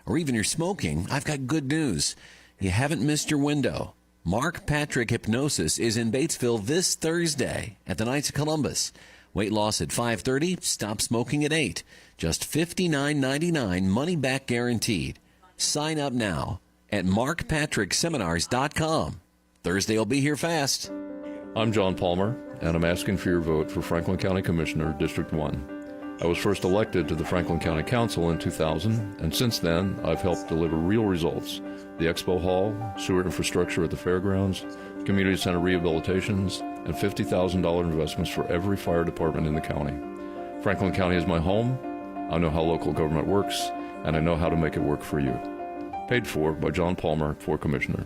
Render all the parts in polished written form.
or even you're smoking, I've got good news. You haven't missed your window. Mark Patrick Hypnosis is in Batesville this Thursday at the Knights of Columbus. Weight loss at 5:30, stop smoking at 8. Just $59.99, money back guaranteed. Sign up now at markpatrickseminars.com. Thursday will be here fast. I'm John Palmer, and I'm asking for your vote for Franklin County Commissioner, District 1. I was first elected to the Franklin County Council in 2000, and since then, I've helped deliver real results. The Expo Hall, sewer infrastructure at the fairgrounds, community center rehabilitations, and $50,000 investments for every fire department in the county. Franklin County is my home. I know how local government works, and I know how to make it work for you. Paid for by John Palmer for Commissioner.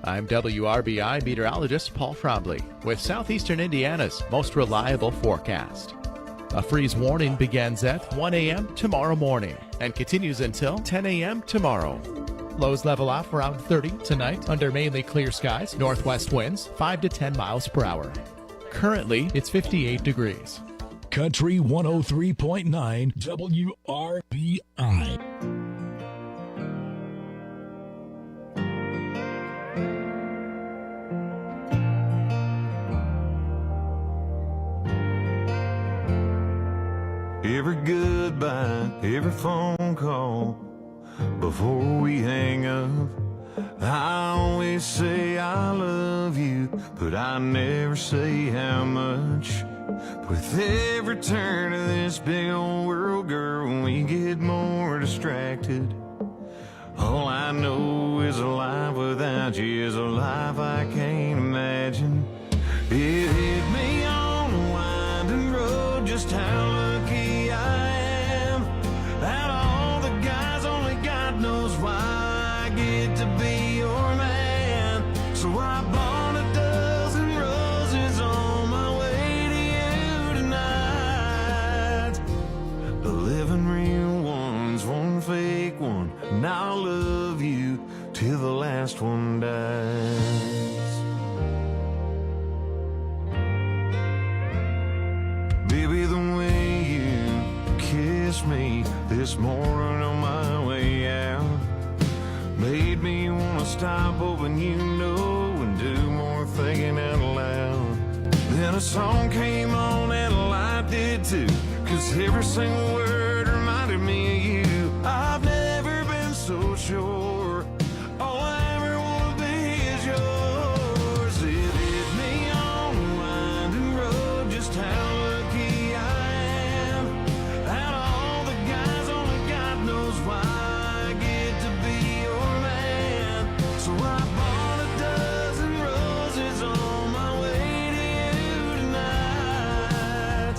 I'm WRBI meteorologist Paul Frobley with Southeastern Indiana's most reliable forecast. A freeze warning begins at 1 a.m. tomorrow morning and continues until 10 a.m. tomorrow. Lows level off around 30 tonight under mainly clear skies, northwest winds 5 to 10 miles per hour. Currently, it's 58 degrees. Country 103.9 WRBI. Every goodbye, every phone call before we hang up, I always say I love you, but I never say how much. With every turn of this big old world, girl, we get more distracted. All I know is a life without you is a life I can't imagine. It hit me on a winding road, just how lucky I am. Out of all the guys, only God knows why I get to be your man. So I bought a dozen roses on my way to you tonight. 11 real ones, one fake one, and I'll love you till the last one dies. Baby, the way you kissed me this morning on my way out made me want to stop hoping you know and do more thinking out loud. Then a song came on and a light did too, 'cause every single word reminded me of you. I've never been so sure all I ever want to be is yours. It hit me on the winding road, just how lucky I am. Out of all the guys, only God knows why I get to be your man. So I bought a dozen roses on my way to you tonight.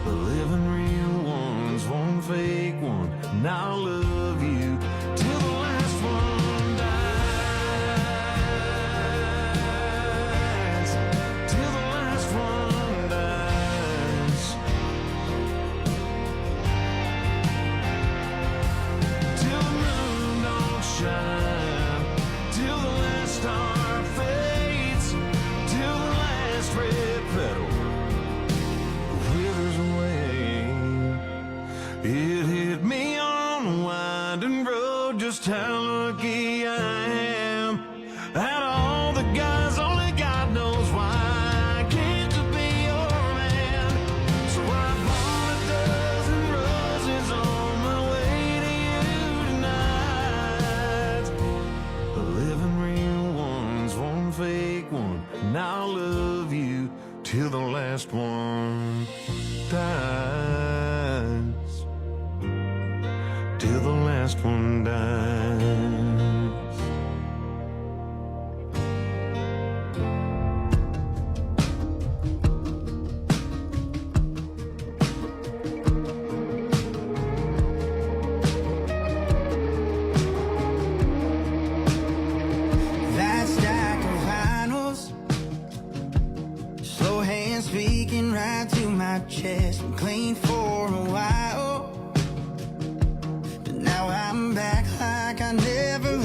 11 real ones, one fake one, and I'll love you till the last one dies. Till the last one dies. Till the moon don't shine, till the last star fades, till the last red petal withers away. It hit me on the winding road, just how lucky I am. Out of all the guys, only God knows why I get to be your man. So I bought a dozen roses on my way to you tonight. 11 real ones, one fake one, and I'll love you till the last one dies. Till the last one dies. That stack of vinyls, slow hands speaking right to my chest. I'm clean for a while, but now I'm back like I never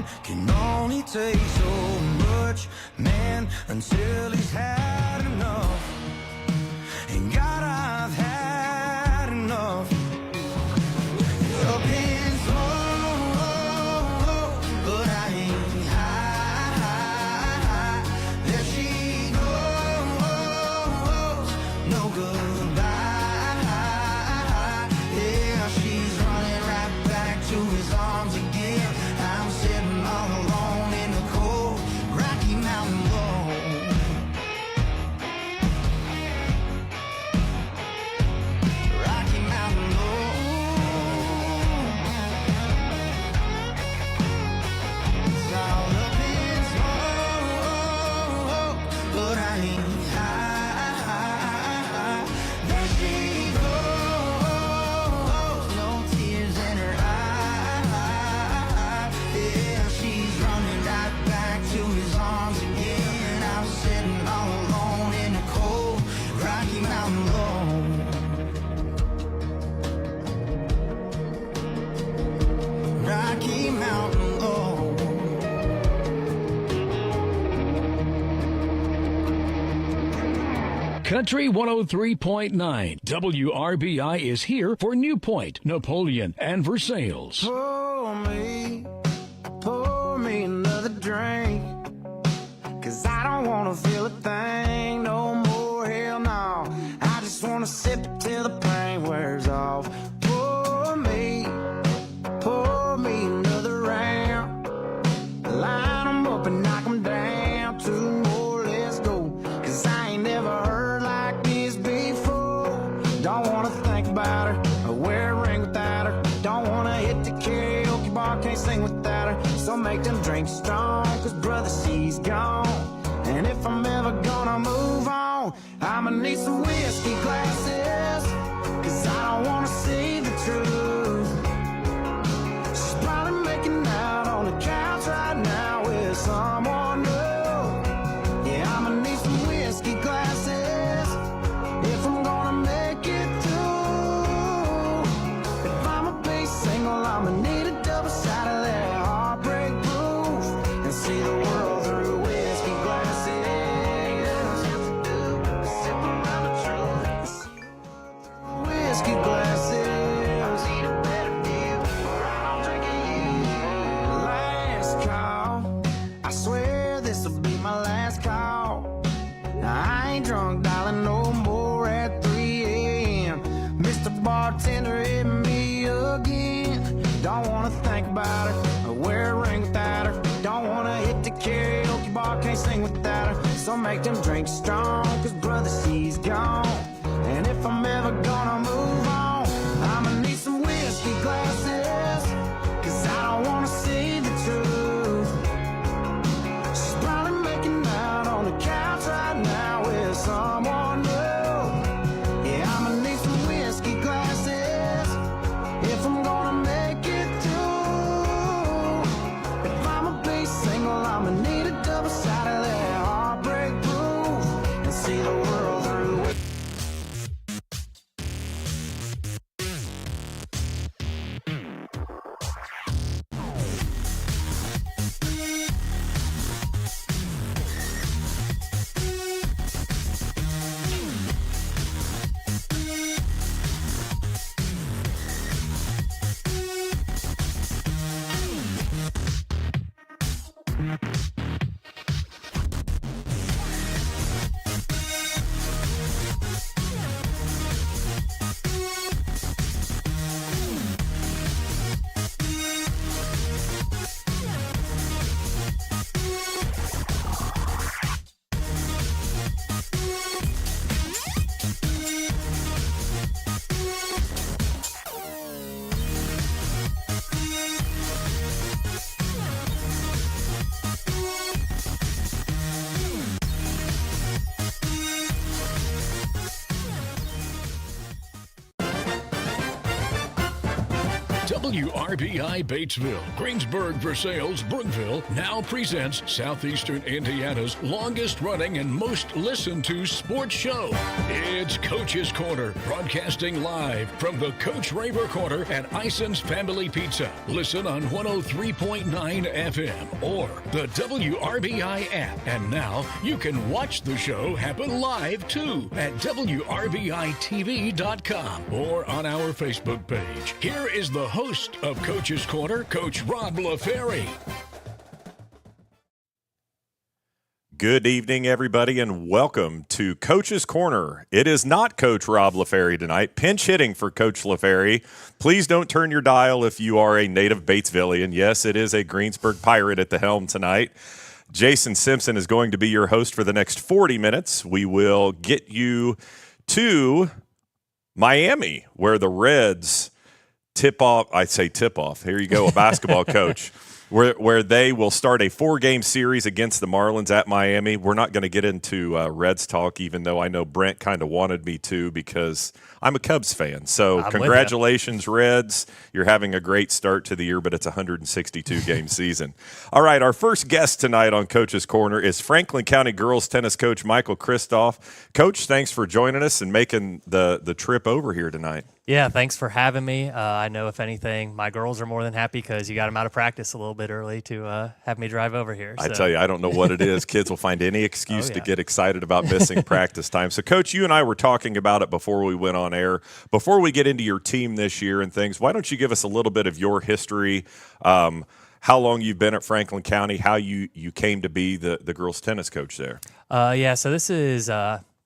man can only take so much, man, until he's had enough. And God, I've had enough. Up in smoke, but I ain't high. There she goes, no goodbye. Yeah, she's running right back to his arms again. I'm sitting all alone in the cold Rocky Mountain road. Rocky Mountain road. It's all up in smoke, but I ain't high. There she goes, no tears in her eyes. Yeah, she's running right back to his arms again. I'm sitting all alone in the cold Rocky Mountain road. Rocky Mountain road. Country 103.9 WRBI is here for Newport, Napoleon, and Versailles. Pour me another drink. 'Cause I don't wanna feel a thing no more, hell no. I just wanna sip it till the pain wears off. Pour me another round. Line 'em up and knock 'em down. Two more, let's go. 'Cause I ain't never heard like this before. Don't wanna think about her or wear a ring without her. Don't wanna hit the karaoke bar, can't sing without her. So make them drinks strong, 'cause brother, she's gone. And if I'm ever gonna move on, I'ma need some whiskey glasses. 'Cause I don't wanna see the truth. She's probably making out on the couch right now with someone new. Yeah, I'ma need some whiskey glasses if I'm gonna make it through. If I'ma be single, I'ma need a double shot of that heartbreak proof and see the world through whiskey glasses. Sip around the truth, whiskey glasses. I need a better deal, or I don't drink it. Last call, I swear this'll be my last call. Now, I ain't drunk, darling, no more at 3 a.m. Mr. Bartender, hit me again. Don't wanna think about her or wear a ring without her. Don't wanna hit the karaoke bar, can't sing without her. So make them drinks strong, 'cause brother, she's gone. And if I'm ever gonna move on, I'ma need some whiskey glasses. 'Cause I don't wanna see the truth. She's probably making out on the couch right now with someone new. Yeah, I'ma need some whiskey glasses if I'm gonna make it through. If I'ma be single, I'ma need a double shot of that heartbreak proof and see the world through it. WRBI Batesville, Greensburg, Versailles, Brookville now presents Southeastern Indiana's longest running and most listened to sports show. It's Coach's Corner, broadcasting live from the Coach Raver Corner at Ison's Family Pizza. Listen on 103.9 FM or the WRBI app. And now you can watch the show happen live too at WRBI-TV.com or on our Facebook page. Here is the host of Coach's Corner, Coach Rob LaFerry. Good evening, everybody, and welcome to Coach's Corner. It is not Coach Rob LaFerry tonight. Pinch hitting for Coach LaFerry. Please don't turn your dial if you are a native Batesvillian. Yes, it is a Greensburg Pirate at the helm tonight. Jason Simpson is going to be your host for the next 40 minutes. We will get you to Miami, where the Reds tip off. Here you go, a basketball coach. Where they will start a 4-game series against the Marlins at Miami. We're not going to get into Reds talk, even though I know Brent kind of wanted me to because I'm a Cubs fan. So congratulations, Reds. You're having a great start to the year, but it's a 162-game season. All right, our first guest tonight on Coach's Corner is Franklin County girls tennis coach Michael Kristoff. Coach, thanks for joining us and making the trip over here tonight. Yeah, thanks for having me. I know, if anything, my girls are more than happy because you got them out of practice a little bit early to have me drive over here. I tell you, I don't know what it is. Kids will find any excuse to get excited about missing practice time. So, Coach, you and I were talking about it before we went on air. Before we get into your team this year and things, why don't you give us a little bit of your history, how long you've been at Franklin County, how you came to be the girls' tennis coach there? So this is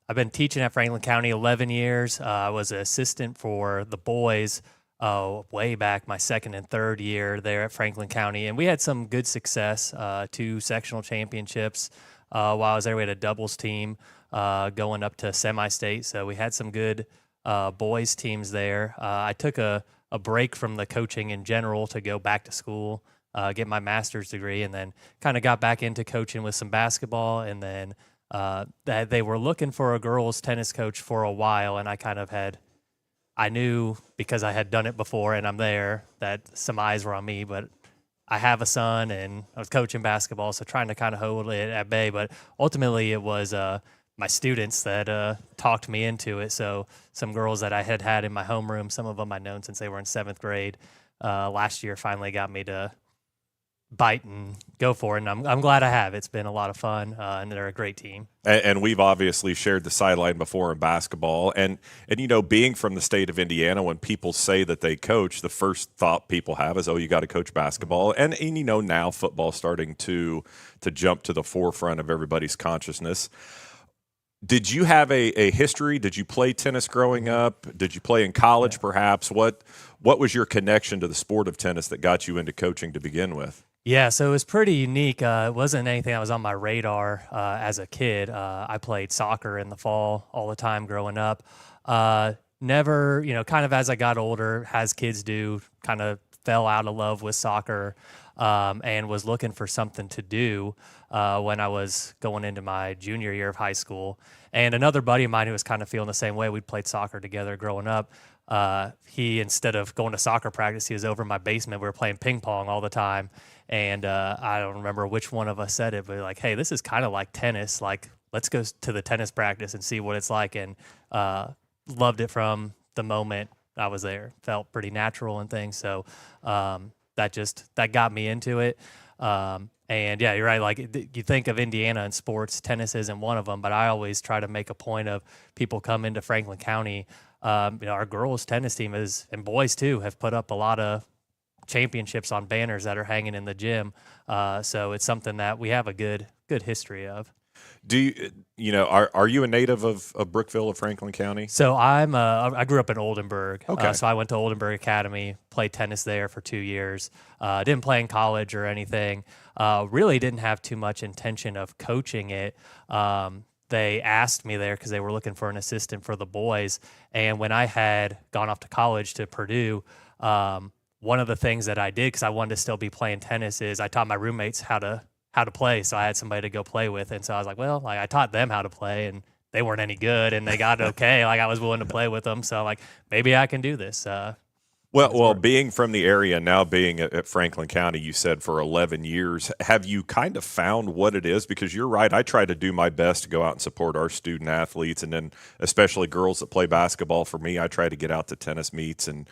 I've been teaching at Franklin County 11 years. I was an assistant for the boys way back my second and third year there at Franklin County. And we had some good success, 2 sectional championships. While I was there, we had a doubles team going up to semi-state. So we had some good boys teams there. I took a break from the coaching in general to go back to school, get my master's degree, and then kind of got back into coaching with some basketball. And then that they were looking for a girls tennis coach for a while, and I knew because I had done it before and I'm there that some eyes were on me, but I have a son and I was coaching basketball, so trying to kind of hold it at bay. But ultimately it was my students that talked me into it. So some girls that I had in my homeroom, some of them I'd known since they were in 7th grade, last year finally got me to bite and go for it, and I'm glad I have. It's been a lot of fun, and they're a great team. And we've obviously shared the sideline before in basketball, and you know, being from the state of Indiana, when people say that they coach, the first thought people have is, oh, you got to coach basketball, and you know, now football's starting to jump to the forefront of everybody's consciousness. Did you have a history? Did you play tennis growing up? Did you play in college, perhaps? What was your connection to the sport of tennis that got you into coaching to begin with? Yeah, so it was pretty unique. It wasn't anything that was on my radar as a kid. I played soccer in the fall all the time growing up. Never, kind of as I got older, as kids do, kind of fell out of love with soccer and was looking for something to do when I was going into my junior year of high school. And another buddy of mine who was kind of feeling the same way, we'd played soccer together growing up. He, instead of going to soccer practice, he was over in my basement. We were playing ping pong all the time. And I don't remember which one of us said it, but like, hey, this is kind of like tennis. Like, let's go to the tennis practice and see what it's like. And loved it from the moment I was there. Felt pretty natural and things. So that got me into it. And yeah, you're right. Like, you think of Indiana and sports, tennis isn't one of them, but I always try to make a point of people come into Franklin County. Our girls tennis team and boys too, have put up a lot of championships on banners that are hanging in the gym. So it's something that we have a good history of. Do are you a native of Brookville of Franklin County? So I grew up in Oldenburg. Okay. So I went to Oldenburg Academy, played tennis there for 2 years. Didn't play in college or anything. Really didn't have too much intention of coaching it. They asked me there because they were looking for an assistant for the boys. And when I had gone off to college to Purdue, one of the things that I did, because I wanted to still be playing tennis, is I taught my roommates how to play. So I had somebody to go play with. And so I was like, well, I taught them how to play, and they weren't any good, and they got okay. I was willing to play with them. So maybe I can do this. Well, being from the area, now being at Franklin County, you said for 11 years, have you kind of found what it is? Because you're right, I try to do my best to go out and support our student athletes, and then especially girls that play basketball. For me, I try to get out to tennis meets and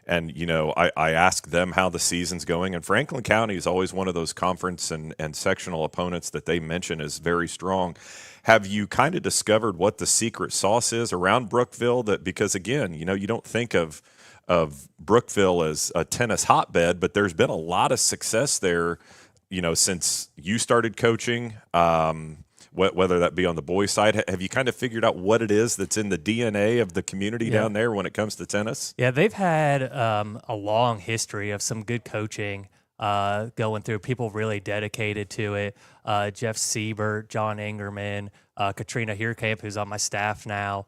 I ask them how the season's going. And Franklin County is always one of those conference and sectional opponents that they mention is very strong. Have you kind of discovered what the secret sauce is around Brookville? Because again, you don't think of Brookville as a tennis hotbed, but there's been a lot of success there, since you started coaching, whether that be on the boys' side. Have you kind of figured out what it is that's in the DNA of the community down there when it comes to tennis? Yeah, they've had a long history of some good coaching going through, people really dedicated to it. Jeff Siebert, John Ingerman, Katrina Heerkamp, who's on my staff now.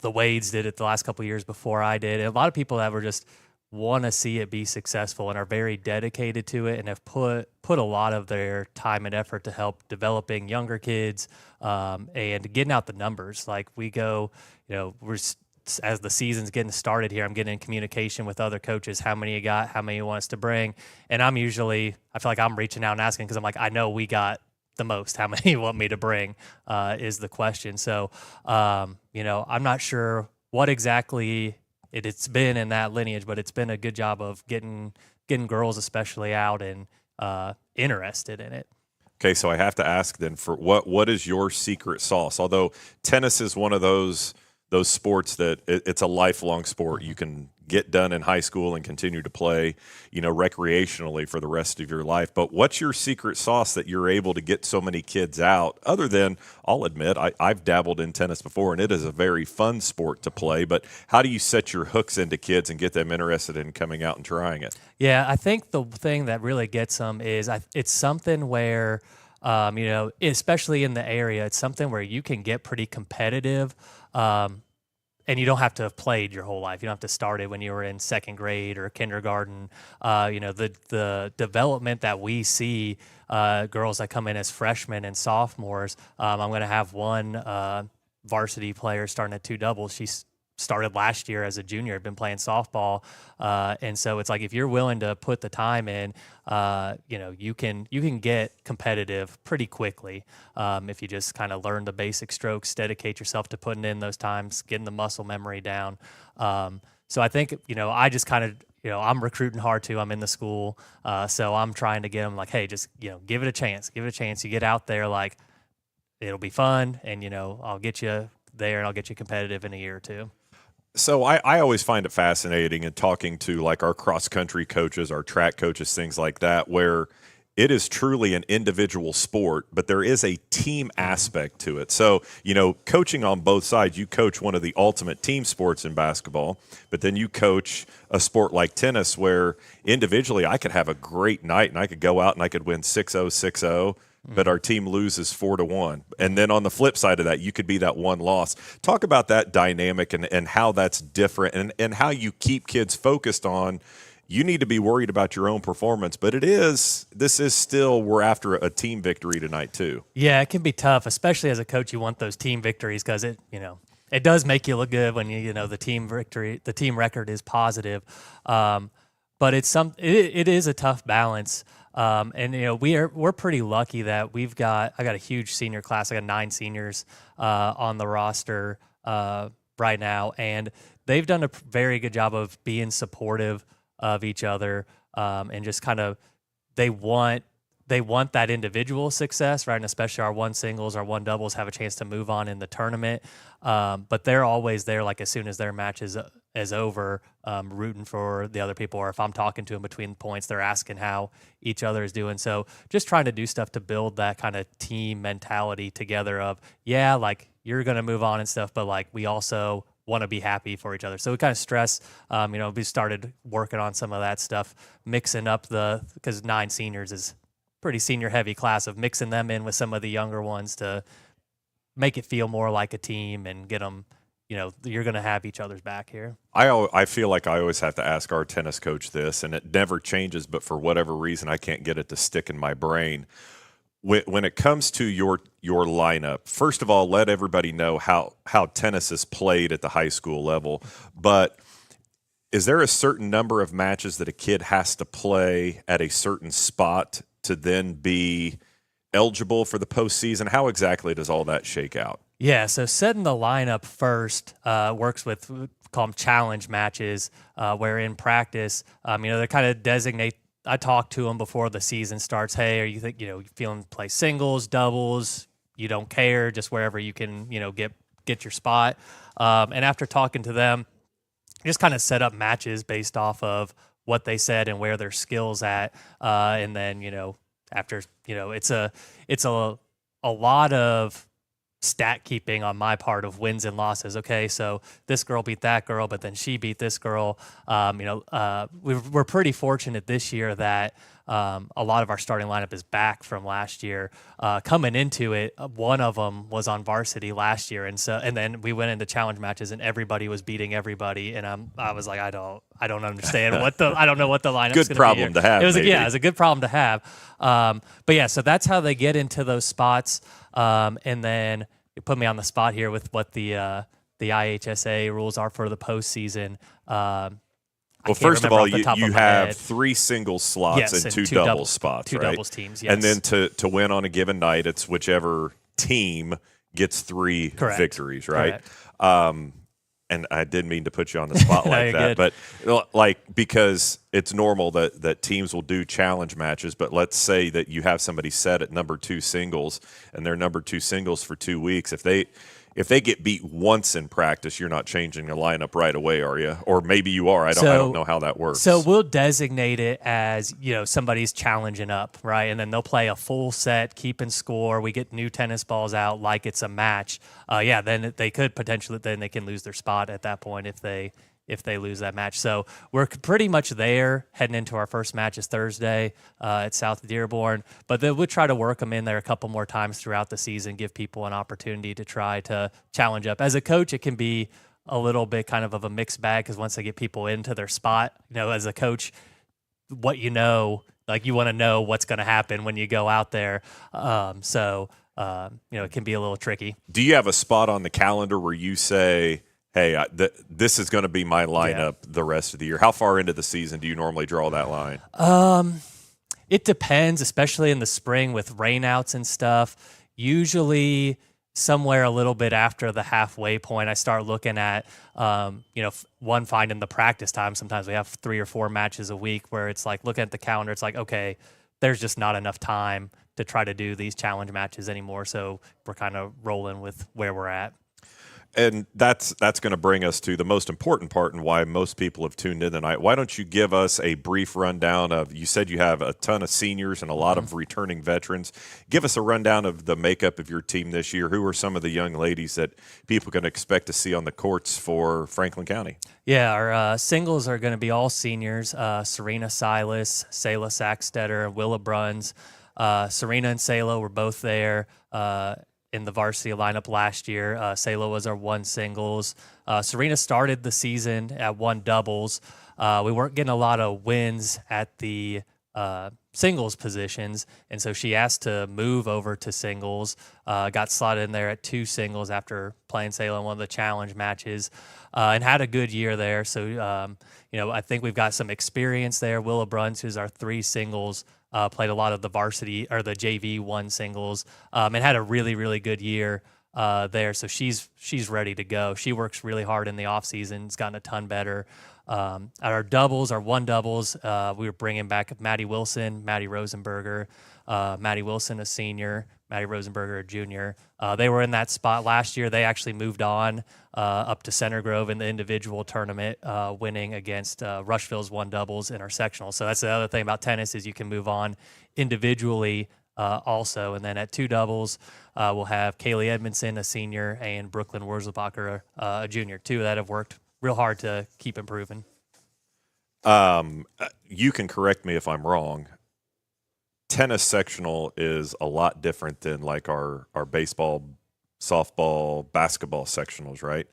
The Wades did it the last couple of years before I did. And a lot of people that were just want to see it be successful and are very dedicated to it and have put a lot of their time and effort to help developing younger kids and getting out the numbers. Like we go, as the season's getting started here, I'm getting in communication with other coaches. How many you got? How many you want us to bring? And I feel like I'm reaching out and asking because I'm like, I know we got the most. How many you want me to bring is the question. So, I'm not sure what exactly it's been in that lineage, but it's been a good job of getting girls especially out and interested in it. Okay, so I have to ask then, for what is your secret sauce? Although tennis is one of those sports that it's a lifelong sport. You can get done in high school and continue to play, recreationally for the rest of your life. But what's your secret sauce that you're able to get so many kids out? Other than, I'll admit, I've dabbled in tennis before, and it is a very fun sport to play. But how do you set your hooks into kids and get them interested in coming out and trying it? Yeah, I think the thing that really gets them is it's something where, especially in the area, it's something where you can get pretty competitive. And you don't have to have played your whole life. You don't have to start it when you were in second grade or kindergarten. The development that we see, girls that come in as freshmen and sophomores. I'm going to have one varsity player starting at two doubles. She started last year as a junior, had been playing softball. And so it's like if you're willing to put the time in, you can get competitive pretty quickly if you just kind of learn the basic strokes, dedicate yourself to putting in those times, getting the muscle memory down. So I think, I just kind of, I'm recruiting hard too. I'm in the school. So I'm trying to get them like, hey, just, give it a chance. Give it a chance. You get out there, like, it'll be fun. And, I'll get you there and I'll get you competitive in a year or two. So I always find it fascinating in talking to like our cross-country coaches, our track coaches, things like that, where it is truly an individual sport, but there is a team aspect to it. So, coaching on both sides, you coach one of the ultimate team sports in basketball, but then you coach a sport like tennis where individually I could have a great night and I could go out and I could win 6-0, 6-0. But our team loses 4-1. And then on the flip side of that, you could be that one loss. Talk about that dynamic and how that's different and how you keep kids focused on, you need to be worried about your own performance. But this is still, we're after a team victory tonight too. Yeah, it can be tough, especially as a coach. You want those team victories because it does make you look good when the team victory, the team record is positive. But it is a tough balance. And we're pretty lucky that I got a huge senior class. I got 9 seniors on the roster right now, and they've done a very good job of being supportive of each other and just kind of they want that individual success, right? And especially our one singles, our one doubles have a chance to move on in the tournament. But they're always there, like as soon as their match is over, rooting for the other people. Or if I'm talking to them between points, they're asking how each other is doing. So just trying to do stuff to build that kind of team mentality together of, yeah, like you're going to move on and stuff, but like we also want to be happy for each other. So we kind of stress, we started working on some of that stuff, mixing up because 9 seniors is pretty senior heavy class, of mixing them in with some of the younger ones to make it feel more like a team and get them, you're going to have each other's back here. I feel like I always have to ask our tennis coach this, and it never changes, but for whatever reason, I can't get it to stick in my brain. When it comes to your lineup, first of all, let everybody know how tennis is played at the high school level. But is there a certain number of matches that a kid has to play at a certain spot to then be eligible for the postseason? How exactly does all that shake out? Yeah, so setting the lineup first works with call them challenge matches, where in practice, they kind of designate. I talk to them before the season starts. Hey, are you feeling to play singles, doubles? You don't care, just wherever you can, get your spot. And after talking to them, just kind of set up matches based off of what they said and where their skills at. And then, after, it's a lot of stat keeping on my part of wins and losses. Okay, so this girl beat that girl, but then she beat this girl. We're pretty fortunate this year that a lot of our starting lineup is back from last year. Coming into it, one of them was on varsity last year, and then we went into challenge matches, and everybody was beating everybody, and I was like, I don't understand I don't know what the lineup's going to be. Good problem to have. It was a good problem to have. But yeah, so that's how they get into those spots, and then you put me on the spot here with what the IHSA rules are for the postseason. Well, first of all, you have 3 singles slots and 2 doubles spots, two right? doubles teams, yes. And then to win on a given night, it's whichever team gets 3 victories, right? And I didn't mean to put you on the spot like that, good. but because it's normal that teams will do challenge matches, but let's say that you have somebody set at number 2 singles and they're number 2 singles for 2 weeks. If they get beat once in practice, you're not changing the lineup right away, are you? Or maybe you are. I don't know how that works. So we'll designate it as, somebody's challenging up, right? And then they'll play a full set, keeping score. We get new tennis balls out like it's a match. Then they could potentially, then they can lose their spot at that point if they lose that match. So we're pretty much there heading into our first match is Thursday at South Dearborn. But then we'll try to work them in there a couple more times throughout the season, give people an opportunity to try to challenge up. As a coach, it can be a little bit kind of a mixed bag because once they get people into their spot, as a coach, what you want to know what's going to happen when you go out there. It can be a little tricky. Do you have a spot on the calendar where you say, hey, this is going to be my lineup the rest of the year? How far into the season do you normally draw that line? It depends, especially in the spring with rainouts and stuff. Usually somewhere a little bit after the halfway point, I start looking at, finding the practice time. Sometimes we have 3 or 4 matches a week where it's like looking at the calendar. It's like, okay, there's just not enough time to try to do these challenge matches anymore. So we're kind of rolling with where we're at. And that's going to bring us to the most important part and why most people have tuned in tonight. Why don't you give us a brief rundown of, you said you have a ton of seniors and a lot of returning veterans. Give us a rundown of the makeup of your team this year. Who are some of the young ladies that people can expect to see on the courts for Franklin County? Yeah, our singles are going to be all seniors. Serena Silas, Sayla Sackstetter, Willa Bruns. Serena and Sayla were both there in the varsity lineup last year. Sayla was our 1 singles. Serena started the season at 1 doubles. We weren't getting a lot of wins at the singles positions, and so she asked to move over to singles. Got slotted in there at 2 singles after playing Sayla in one of the challenge matches, and had a good year there. So, I think we've got some experience there. Willa Bruns, who's our 3 singles, played a lot of the varsity or the JV 1 singles, and had a really, really good year there. So she's ready to go. She works really hard in the off season. Has gotten a ton better. At our doubles, our 1 doubles, we were bringing back Maddie Wilson, Maddie Rosenberger. Maddie Wilson, a senior, Maddie Rosenberger, a junior. They were in that spot last year. They actually moved on up to Center Grove in the individual tournament, winning against Rushville's 1 doubles in our sectional. So that's the other thing about tennis is you can move on individually also. And then at 2 doubles, we'll have Kaylee Edmondson, a senior, and Brooklyn Wurzelbacher, a junior. 2 that have worked real hard to keep improving. You can correct me if I'm wrong. Tennis sectional is a lot different than like our baseball, softball, basketball sectionals, right?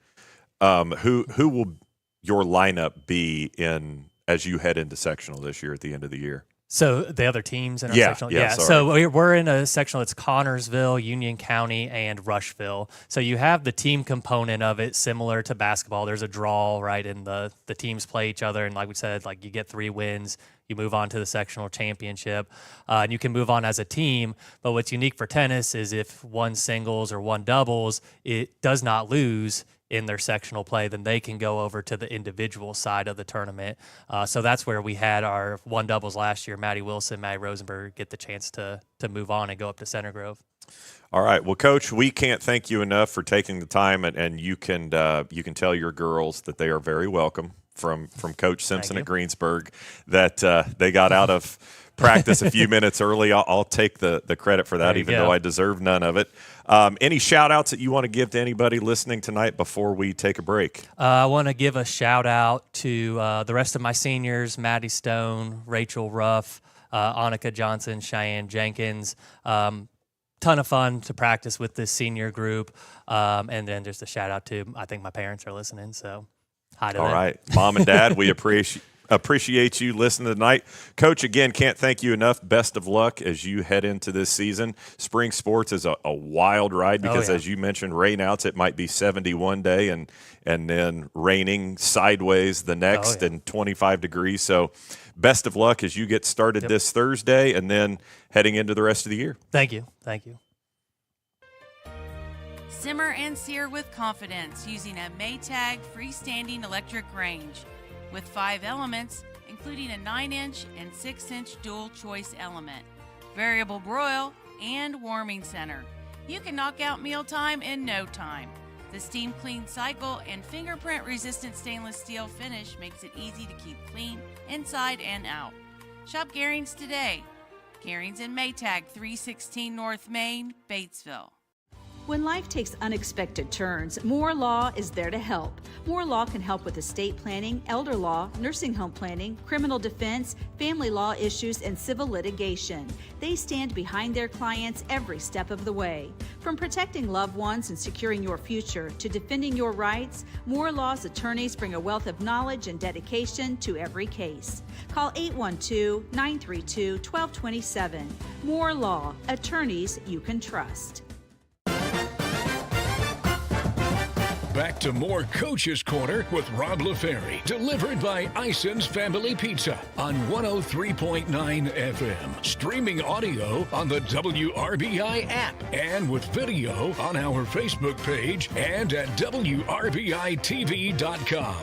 Who will your lineup be in as you head into sectional this year at the end of the year? So the other teams in our Yeah, sectional, yeah, sorry. So we're in a sectional that's Connorsville, Union County, and Rushville. So you have the team component of it, similar to basketball. There's a draw, right, and the teams play each other, and like we said, like you get 3 wins, you move on to the sectional championship, and you can move on as a team. But what's unique for tennis is if one singles or one doubles, it does not lose in their sectional play, then they can go over to the individual side of the tournament. So that's where we had our one doubles last year. Maddie Wilson, Maddie Rosenberg get the chance to move on and go up to Center Grove. All right. Well, Coach, we can't thank you enough for taking the time, and you can tell your girls that they are very welcome from Coach Simpson at Greensburg, that they got out of practice a few minutes early. I'll take the credit for that, even though I deserve none of it. Any shout-outs that you want to give to anybody listening tonight before we take a break? I want to give a shout-out to the rest of my seniors, Maddie Stone, Rachel Ruff, Annika Johnson, Cheyenne Jenkins. Ton of fun to practice with this senior group. And then just a shout-out to, I think my parents are listening, so hi to them. All right. Mom and Dad, we appreciate you listening tonight. Coach, again, can't thank you enough. Best of luck as you head into this season. Spring sports is a wild ride because, as you mentioned, rainouts, it might be 70 one day and then raining sideways the next and 25 degrees. So best of luck as you get started this Thursday and then heading into the rest of the year. Thank you. Thank you. Simmer and sear with confidence using a Maytag freestanding electric range with 5 elements, including a 9-inch and 6-inch dual choice element, variable broil, and warming center. You can knock out mealtime in no time. The steam clean cycle and fingerprint resistant stainless steel finish makes it easy to keep clean inside and out. Shop Garings today. Garings in Maytag, 316 North Main, Batesville. When life takes unexpected turns, Moore Law is there to help. Moore Law can help with estate planning, elder law, nursing home planning, criminal defense, family law issues, and civil litigation. They stand behind their clients every step of the way. From protecting loved ones and securing your future to defending your rights, Moore Law's attorneys bring a wealth of knowledge and dedication to every case. Call 812-932-1227. Moore Law, attorneys you can trust. Back to more Coach's Corner with Rob LaFerry, delivered by Ison's Family Pizza on 103.9 FM. Streaming audio on the WRBI app and with video on our Facebook page and at WRBI-TV.com.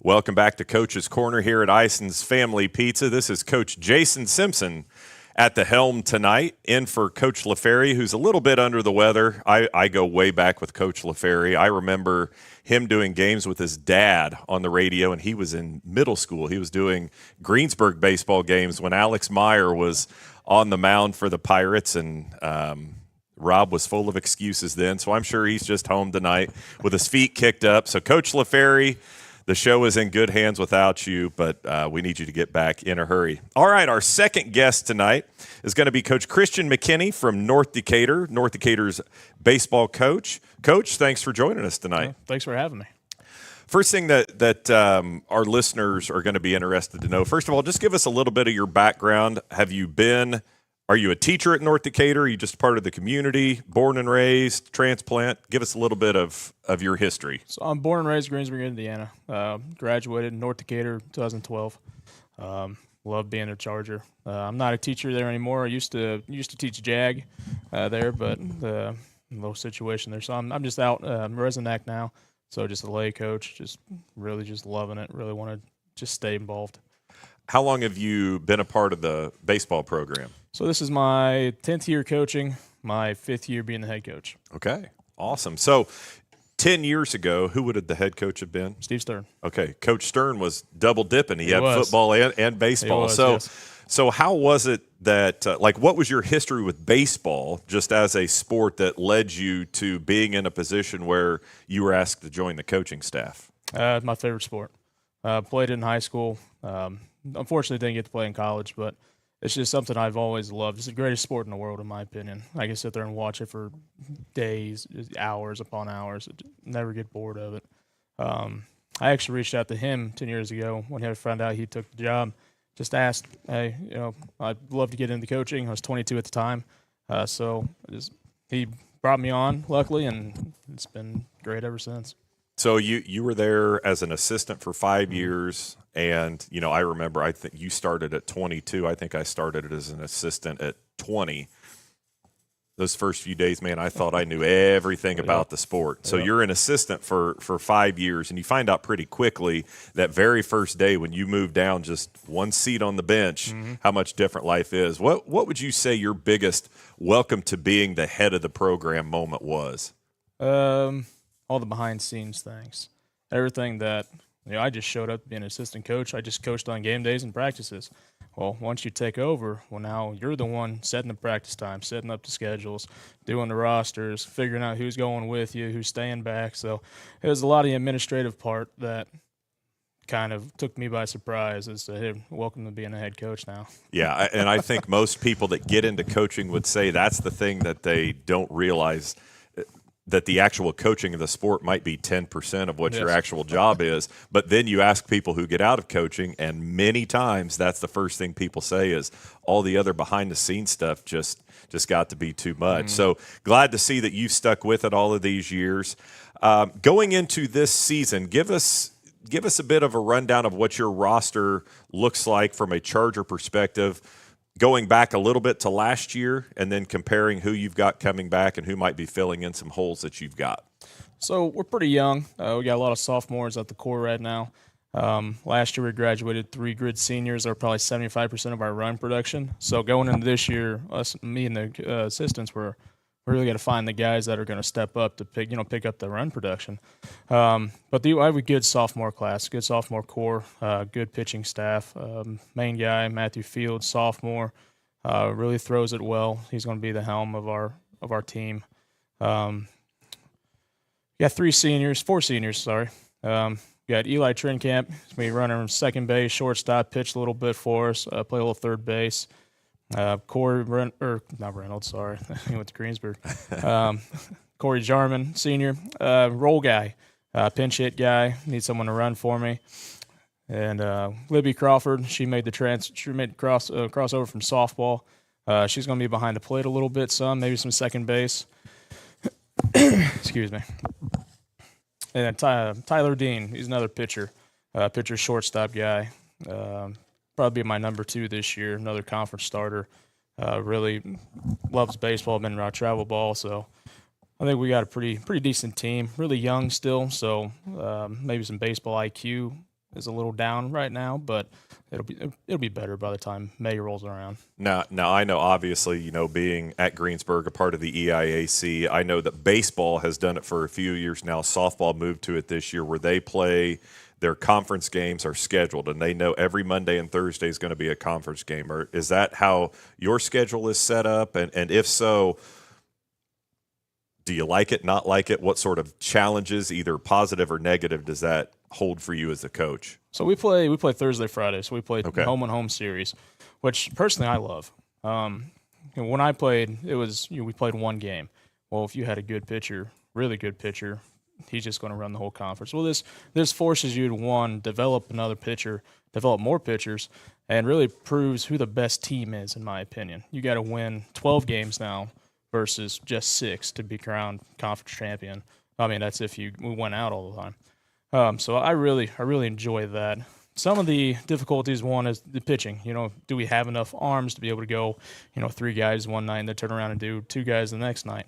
Welcome back to Coach's Corner here at Ison's Family Pizza. This is Coach Jason Simpson at the helm tonight, in for Coach LaFerry, who's a little bit under the weather. I go way back with Coach LaFerry. I remember him doing games with his dad on the radio, and he was in middle school. He was doing Greensburg baseball games when Alex Meyer was on the mound for the Pirates, and Rob was full of excuses then, so I'm sure he's just home tonight with his feet kicked up. So, Coach LaFerry, the show is in good hands without you, but we need you to get back in a hurry. All right, our second guest tonight is going to be Coach Christian McKinney from North Decatur, North Decatur's baseball coach. Coach, thanks for joining us tonight. Thanks for having me. First thing that our listeners are going to be interested to know, first of all, just give us a little bit of your background. Are you a teacher at North Decatur? Are you just part of the community, born and raised, transplant? Give us a little bit of your history. So I'm born and raised in Greensburg, Indiana. Graduated in North Decatur 2012. Love being a Charger. I'm not a teacher there anymore. I used to teach JAG there, but low situation there. So I'm just out. I'm Resonac now, so just a lay coach. Just really just loving it. Really want to just stay involved. How long have you been a part of the baseball program? So this is my 10th year coaching, my 5th year being the head coach. Okay, awesome. So 10 years ago, who would the head coach have been? Steve Stern. Okay, Coach Stern was double dipping. He had was. football and baseball. So how was it that, what was your history with baseball just as a sport that led you to being in a position where you were asked to join the coaching staff? My favorite sport. Played it in high school. Unfortunately, didn't get to play in college, but it's just something I've always loved. It's the greatest sport in the world, in my opinion. I can sit there and watch it for days, hours upon hours. Never get bored of it. I actually reached out to him 10 years ago when I found out he took the job. Just asked, hey, I'd love to get into coaching. I was 22 at the time. He brought me on, luckily, and it's been great ever since. So you were there as an assistant for 5 years, and I remember I think you started at 22. I think I started as an assistant at 20. Those first few days, man, I thought I knew everything about the sport. So you're an assistant for 5 years, and you find out pretty quickly that very first day when you move down just one seat on the bench, how much different life is. What would you say your biggest welcome to being the head of the program moment was? All the behind-scenes things. Everything that, I just showed up to be an assistant coach. I just coached on game days and practices. Well, once you take over, now you're the one setting the practice time, setting up the schedules, doing the rosters, figuring out who's going with you, who's staying back. So it was a lot of the administrative part that kind of took me by surprise as to, hey, welcome to being a head coach now. Yeah, and I think most people that get into coaching would say that's the thing that they don't realize, that the actual coaching of the sport might be 10% of what your actual job is. But then you ask people who get out of coaching, and many times that's the first thing people say is all the other behind-the-scenes stuff just got to be too much. So glad to see that you've stuck with it all of these years. Going into this season, give us a bit of a rundown of what your roster looks like from a Charger perspective, going back a little bit to last year and then comparing who you've got coming back and who might be filling in some holes that you've got. So we're pretty young. We got a lot of sophomores at the core right now. Last year we graduated 3 grid seniors, are probably 75% of our run production. So going into this year, me and the assistants, we're really got to find the guys that are going to step up to pick up the run production. But I have a good sophomore class, good sophomore core, good pitching staff. Main guy, Matthew Fields, sophomore, really throws it well. He's going to be the helm of our team. Got 4 seniors, sorry. Got Eli Trinkamp. He's going to be running second base, shortstop, pitched a little bit for us, play a little third base. Corey not Reynolds, sorry, he went to Greensburg. Corey Jarman, senior, roll guy, pinch hit guy. Need someone to run for me. And Libby Crawford, she made crossover from softball. She's going to be behind the plate a little bit, maybe some second base. Excuse me. And then Tyler Dean, he's another pitcher, shortstop guy. Probably be my number 2 this year, another conference starter. Really loves baseball, been around travel ball, so I think we got a pretty decent team. Really young still, so maybe some baseball IQ is a little down right now, but it'll be better by the time May rolls around. Now I know, obviously, being at Greensburg, a part of the EIAC, I know that baseball has done it for a few years now. Softball moved to it this year, where they play. Their conference games are scheduled, and they know every Monday and Thursday is going to be a conference game. Or is that how your schedule is set up? And if so, do you like it, not like it? What sort of challenges, either positive or negative, does that hold for you as a coach? So we play Thursday, Friday. So we play home and home series, which personally I love. When I played, it was we played one game. Well, if you had a good pitcher, really good pitcher, he's just going to run the whole conference. Well, this forces you to, develop another pitcher, develop more pitchers, and really proves who the best team is, in my opinion. You got to win 12 games now versus just 6 to be crowned conference champion. I mean, that's if we went out all the time. So I really enjoy that. Some of the difficulties, one is the pitching. Do we have enough arms to be able to go, 3 guys one night and then turn around and do 2 guys the next night?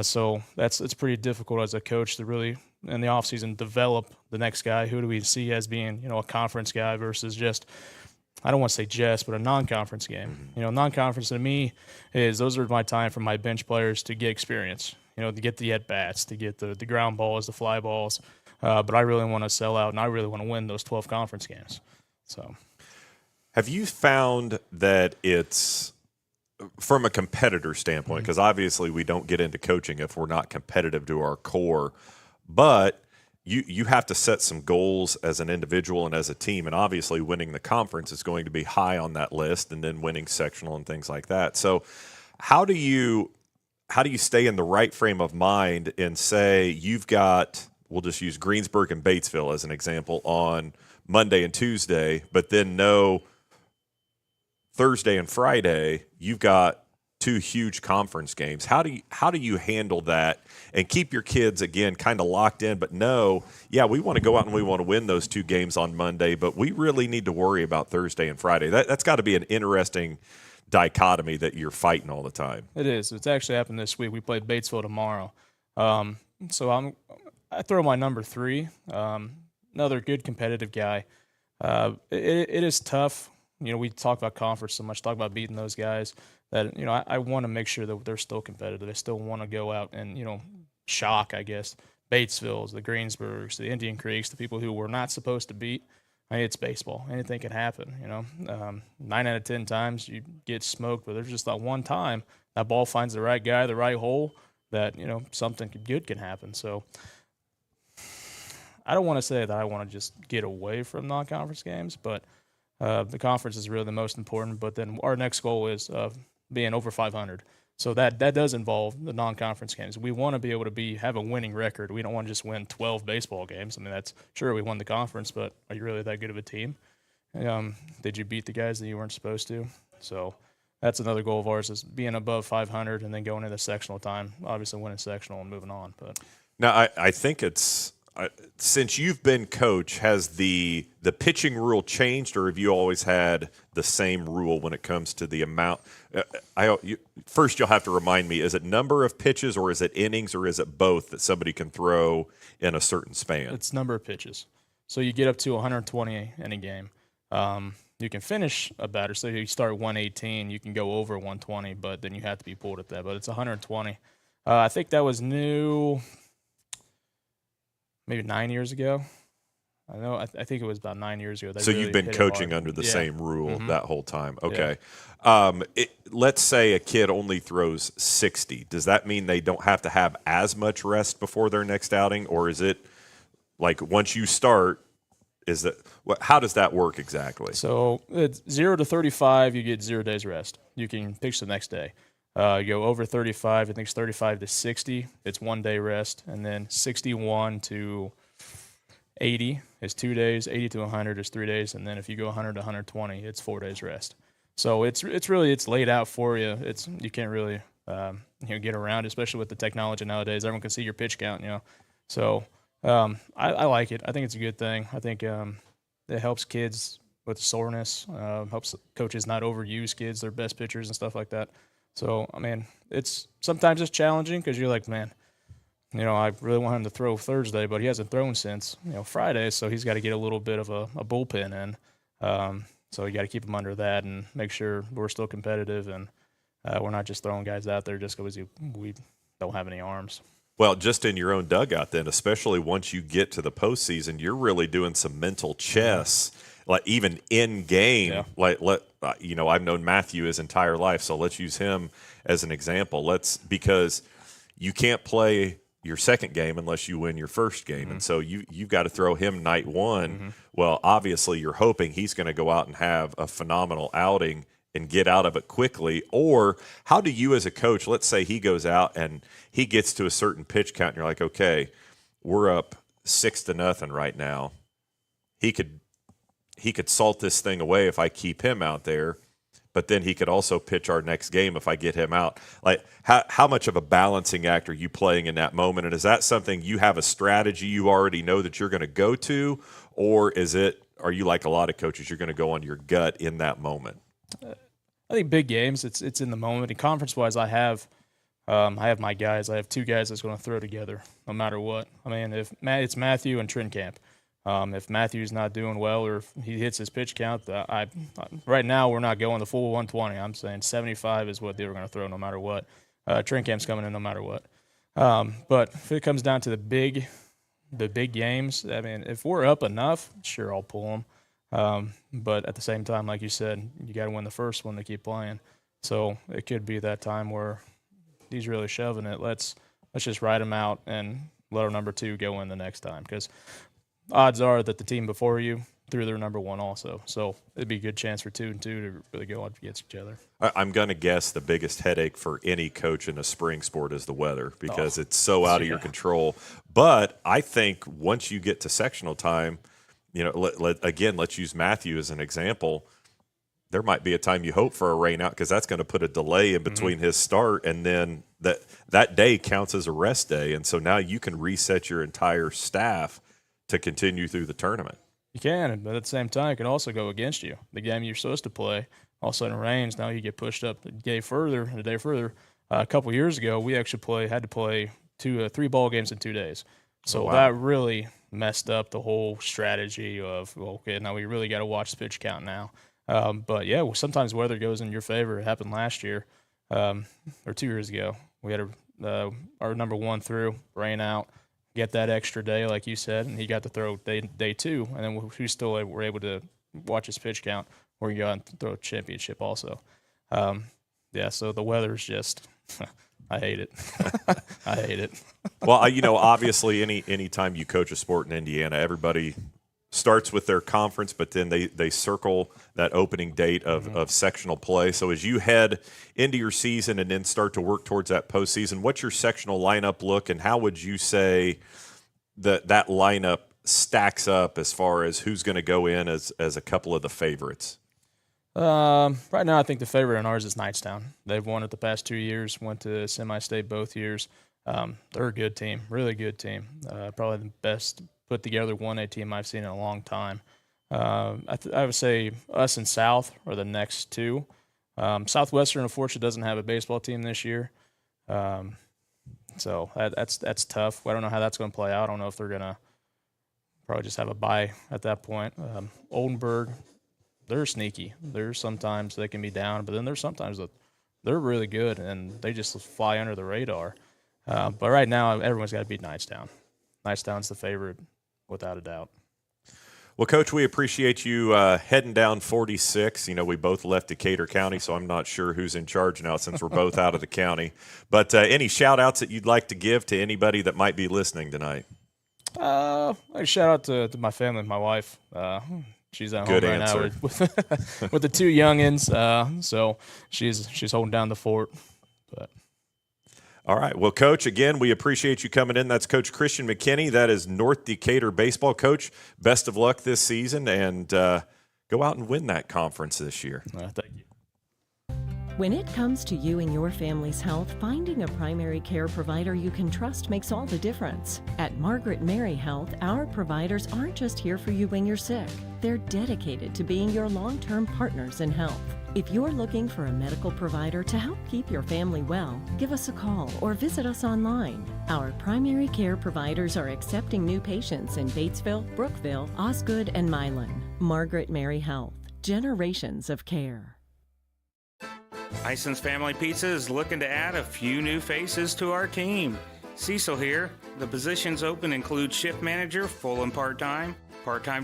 So it's pretty difficult as a coach to really, in the offseason, develop the next guy. Who do we see as being, a conference guy versus just, I don't want to say just, but a non-conference game. Non-conference to me is those are my time for my bench players to get experience, to get the at-bats, to get the ground balls, the fly balls. But I really want to sell out, and I really want to win those 12 conference games. So, have you found that it's, from a competitor standpoint, because obviously we don't get into coaching if we're not competitive to our core, but you have to set some goals as an individual and as a team, and obviously winning the conference is going to be high on that list, and then winning sectional and things like that. So how do you stay in the right frame of mind and say you've got we'll just use Greensburg and Batesville as an example on Monday and Tuesday, but then no Thursday and Friday, you've got 2 huge conference games. How do you handle that and keep your kids, again, kind of locked in, but we want to go out and we want to win those 2 games on Monday, but we really need to worry about Thursday and Friday. That's got to be an interesting dichotomy that you're fighting all the time. It is. It's actually happened this week. We play Batesville tomorrow. So I throw my number 3, another good competitive guy. It is tough. We talk about conference so much, talk about beating those guys, that, I want to make sure that they're still competitive. I still want to go out and, shock, I guess, Batesvilles, the Greensburgs, the Indian Creeks, the people who we're not supposed to beat. It's baseball. Anything can happen, 9 out of 10 times you get smoked, but there's just that one time that ball finds the right guy, the right hole, that, something good can happen. So I don't want to say that I want to just get away from non-conference games, but the conference is really the most important. But then our next goal is being over 500. So that does involve the non-conference games. We want to be able to have a winning record. We don't want to just win 12 baseball games. I mean, that's sure we won the conference, but are you really that good of a team? Did you beat the guys that you weren't supposed to? So that's another goal of ours, is being above 500 and then going into sectional time, obviously winning sectional and moving on. But now I think it's since you've been coach, has the pitching rule changed, or have you always had the same rule when it comes to the amount? First, you'll have to remind me, is it number of pitches, or is it innings, or is it both that somebody can throw in a certain span? It's number of pitches. So you get up to 120 in a game. You can finish a batter. So you start 118, you can go over 120, but then you have to be pulled at that. But it's 120. I think that was new maybe 9 years ago. I think it was about 9 years ago. So you've been coaching under the same rule that whole time. Okay. Yeah. Let's say a kid only throws 60. Does that mean they don't have to have as much rest before their next outing? Or is it like once you start, how does that work exactly? So it's 0 to 35, you get 0 days rest. You can pitch the next day. You go over 35, I think it's 35 to 60, it's 1 day rest. And then 61 to 80 is 2 days, 80 to 100 is 3 days. And then if you go 100 to 120, it's 4 days rest. So it's laid out for you. You can't really get around, especially with the technology nowadays. Everyone can see your pitch count, So I like it. I think it's a good thing. I think it helps kids with soreness, helps coaches not overuse kids, their best pitchers and stuff like that. So, I mean, sometimes it's challenging because you're like, man, I really want him to throw Thursday, but he hasn't thrown since, Friday, so he's got to get a little bit of a bullpen in. So you got to keep him under that and make sure we're still competitive and we're not just throwing guys out there just because we don't have any arms. Well, just in your own dugout then, especially once you get to the postseason, you're really doing some mental chess, like even in game. Yeah. I've known Matthew his entire life, so let's use him as an example. Because you can't play your second game unless you win your first game, and so you've got to throw him night one. Well, obviously, you're hoping he's going to go out and have a phenomenal outing and get out of it quickly. Or how do you as a coach, let's say he goes out and he gets to a certain pitch count and you're like, okay, we're up 6-0 right now. He could salt this thing away if I keep him out there, but then he could also pitch our next game if I get him out. Like how much of a balancing act are you playing in that moment? And is that something you have a strategy you already know that you're going to go to, or are you like a lot of coaches, you're going to go on your gut in that moment? I think big games, it's in the moment. And conference-wise, I have my guys. I have 2 guys that's going to throw together no matter what. I mean, it's Matthew and Trinkamp. If Matthew's not doing well or if he hits his pitch count, right now we're not going the full 120. I'm saying 75 is what they were going to throw no matter what. Trinkamp's coming in no matter what. But if it comes down to the big games, I mean, if we're up enough, sure, I'll pull them. But at the same time, like you said, you got to win the first one to keep playing. So it could be that time where he's really shoving it. Let's just ride him out and let our number 2 go in the next time, because odds are that the team before you through their number one also. So it'd be a good chance for 2 and 2 to really go up against each other. I'm going to guess the biggest headache for any coach in a spring sport is the weather because it's so out of your control. But I think once you get to sectional time, let's use Matthew as an example. There might be a time you hope for a rain out because that's going to put a delay in between his start, and then that day counts as a rest day. And so now you can reset your entire staff to continue through the tournament. You can, but at the same time, it can also go against you. The game you're supposed to play, all of a sudden it rains. Now you get pushed up a day further. A couple years ago, we actually had to play 3 ball games in 2 days. So that really messed up the whole strategy of, okay, now we really got to watch the pitch count now. But yeah, sometimes weather goes in your favor. It happened last year, or 2 years ago. We had our number 1 through, rain out, get that extra day, like you said, and he got to throw day 2, and then we still were able to watch his pitch count, where you got and throw a championship also. So the weather's just I hate it. I hate it. Well, obviously any time you coach a sport in Indiana, everybody starts with their conference, but then they circle that opening date of sectional play. So as you head into your season and then start to work towards that postseason, what's your sectional lineup look, and how would you say that lineup stacks up as far as who's going to go in as a couple of the favorites? Right now, I think the favorite in ours is Knightstown. They've won it the past 2 years, went to semi-state both years. They're a good team, really good team. Probably the best put together 1A team I've seen in a long time. I would say us and South are the next 2. Southwestern, unfortunately, doesn't have a baseball team this year. So that's tough. I don't know how that's going to play out. I don't know if they're going to probably just have a bye at that point. Oldenburg, they're sneaky. There's sometimes they can be down, but then there's sometimes that they're really good, and they just fly under the radar. But right now, everyone's got to beat Knightstown. Knightstown's the favorite, without a doubt. Well, Coach, we appreciate you heading down 46. We both left Decatur County, so I'm not sure who's in charge now since we're both out of the county. But any shout-outs that you'd like to give to anybody that might be listening tonight? A shout out to my family, my wife. She's at home right now with the 2 youngins, so she's holding down the fort. But all right. Well, Coach, again, we appreciate you coming in. That's Coach Christian McKinney. That is North Decatur baseball coach. Best of luck this season, and go out and win that conference this year. Thank you. When it comes to you and your family's health, finding a primary care provider you can trust makes all the difference. At Margaret Mary Health, our providers aren't just here for you when you're sick. They're dedicated to being your long-term partners in health. If you're looking for a medical provider to help keep your family well, give us a call or visit us online. Our primary care providers are accepting new patients in Batesville, Brookville, Osgood, and Milan. Margaret Mary Health, generations of care. Ison's Family Pizza is looking to add a few new faces to our team. Cecil here. The positions open include shift manager, full and part-time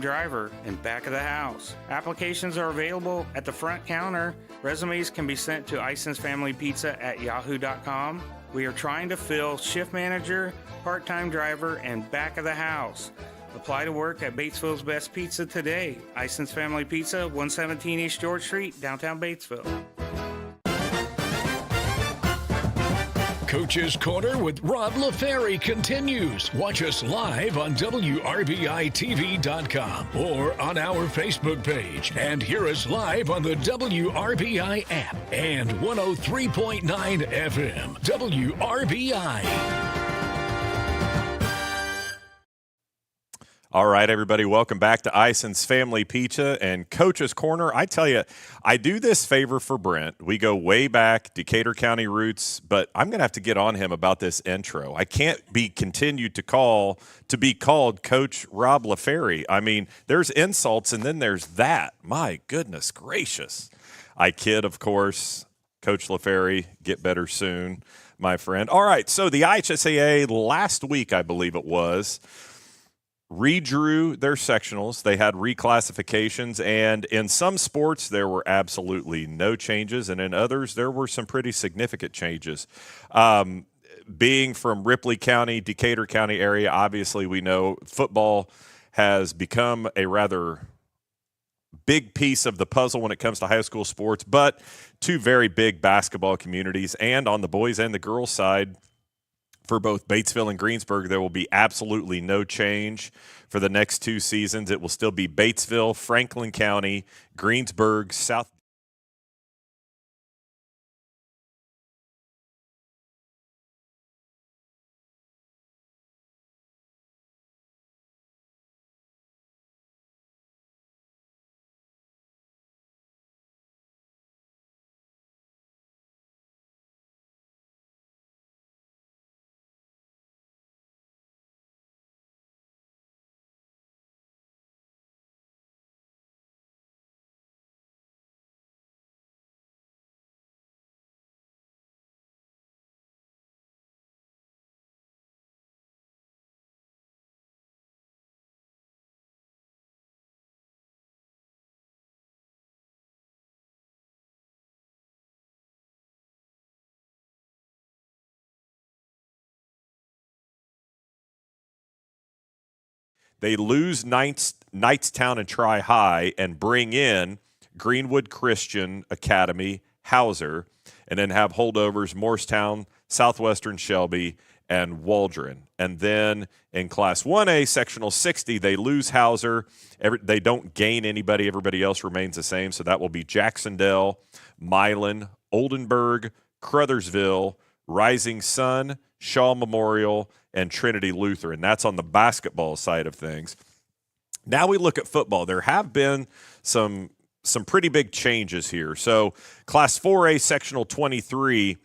driver, and back of the house. Applications are available at the front counter. Resumes can be sent to isonsfamilypizza@yahoo.com. We are trying to fill shift manager, part-time driver, and back of the house. Apply to work at Batesville's Best Pizza today. Ison's Family Pizza, 117 East George Street, downtown Batesville. Coach's Corner with Rob LaFerry continues. Watch us live on WRBI-TV.com or on our Facebook page, and hear us live on the WRBI app and 103.9 FM. WRBI. All right, everybody, welcome back to Ison's Family Pizza and Coach's Corner. I tell you, I do this favor for Brent. We go way back, Decatur County roots, but I'm going to have to get on him about this intro. I can't be continued to be called Coach Rob LaFerry. I mean, there's insults, and then there's that. My goodness gracious. I kid, of course. Coach LaFerry, get better soon, my friend. All right, so the IHSAA last week, I believe it was, redrew their sectionals. They had reclassifications, and in some sports there were absolutely no changes, and in others there were some pretty significant changes. Being from Ripley County, Decatur County area, obviously we know football has become a rather big piece of the puzzle when it comes to high school sports, but two very big basketball communities. And on the boys and the girls side, for both Batesville and Greensburg, there will be absolutely no change for the next 2 seasons. It will still be Batesville, Franklin County, Greensburg, South. They lose Knightstown and Tri-High and bring in Greenwood Christian Academy, Hauser, and then have holdovers Morristown, Southwestern Shelby, and Waldron. And then in Class 1A, Sectional 60, they lose Hauser. They don't gain anybody. Everybody else remains the same. So that will be Jacksonville, Milan, Oldenburg, Crothersville, Rising Sun, Shaw Memorial, and Trinity Lutheran. That's on the basketball side of things. Now we look at football. There have been some pretty big changes here. So Class 4A Sectional 23,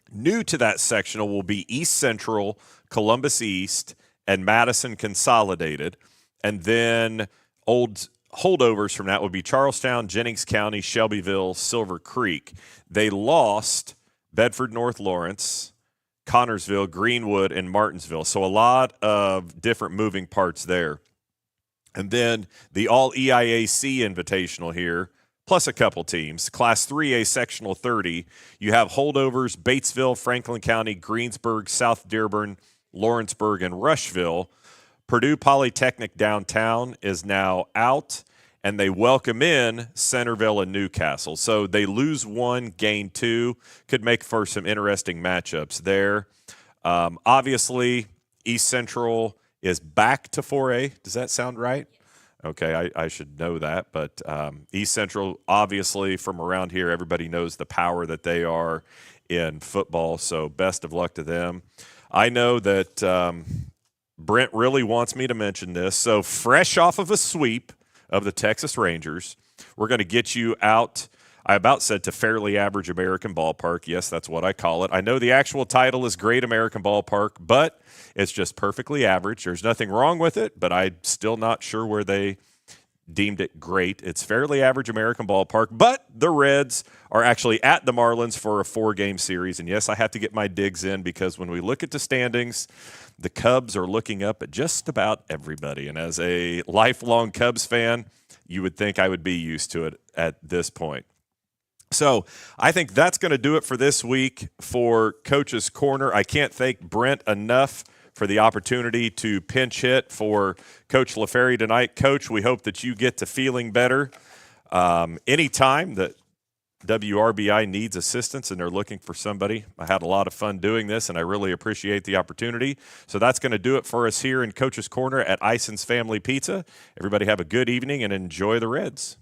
new to that sectional will be East Central, Columbus East, and Madison Consolidated. And then old holdovers from that would be Charlestown, Jennings County, Shelbyville, Silver Creek. They lost Bedford North Lawrence, Connorsville, Greenwood, and Martinsville. So a lot of different moving parts there. And then the All-EIAC Invitational here, plus a couple teams. Class 3A Sectional 30, you have holdovers Batesville, Franklin County, Greensburg, South Dearborn, Lawrenceburg, and Rushville. Purdue Polytechnic downtown is now out, and they welcome in Centerville and Newcastle. So they lose 1, gain 2. Could make for some interesting matchups there. Obviously, East Central is back to 4A. Does that sound right? Okay, I should know that. But East Central, obviously, from around here, everybody knows the power that they are in football. So best of luck to them. I know that Brent really wants me to mention this. So fresh off of a sweep of the Texas Rangers, we're going to get you out, I about said to Fairly Average American Ballpark. Yes, that's what I call it. I know the actual title is Great American Ballpark, but it's just perfectly average. There's nothing wrong with it, but I'm still not sure where they deemed it great. It's Fairly Average American Ballpark, but the Reds are actually at the Marlins for a 4-game series. And yes, I have to get my digs in because when we look at the standings, the Cubs are looking up at just about everybody. And as a lifelong Cubs fan, you would think I would be used to it at this point. So I think that's going to do it for this week for Coach's Corner. I can't thank Brent enough for the opportunity to pinch hit for Coach LaFerry tonight. Coach, we hope that you get to feeling better. Anytime that WRBI needs assistance and they're looking for somebody, I had a lot of fun doing this, and I really appreciate the opportunity. So that's going to do it for us here in Coach's Corner at Ison's Family Pizza. Everybody have a good evening and enjoy the Reds.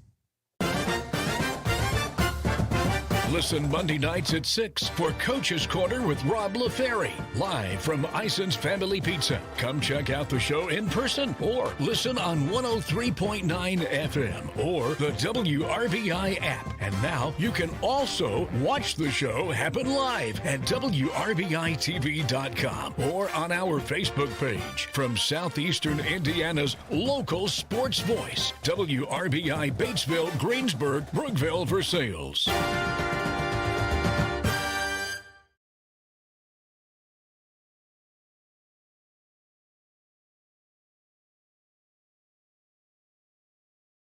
Listen Monday nights at 6 for Coach's Corner with Rob LaFerry, live from Ison's Family Pizza. Come check out the show in person or listen on 103.9 FM or the WRBI app. And now you can also watch the show happen live at WRBI-TV.com or on our Facebook page. From Southeastern Indiana's local sports voice, WRBI Batesville, Greensburg, Brookville, Versailles.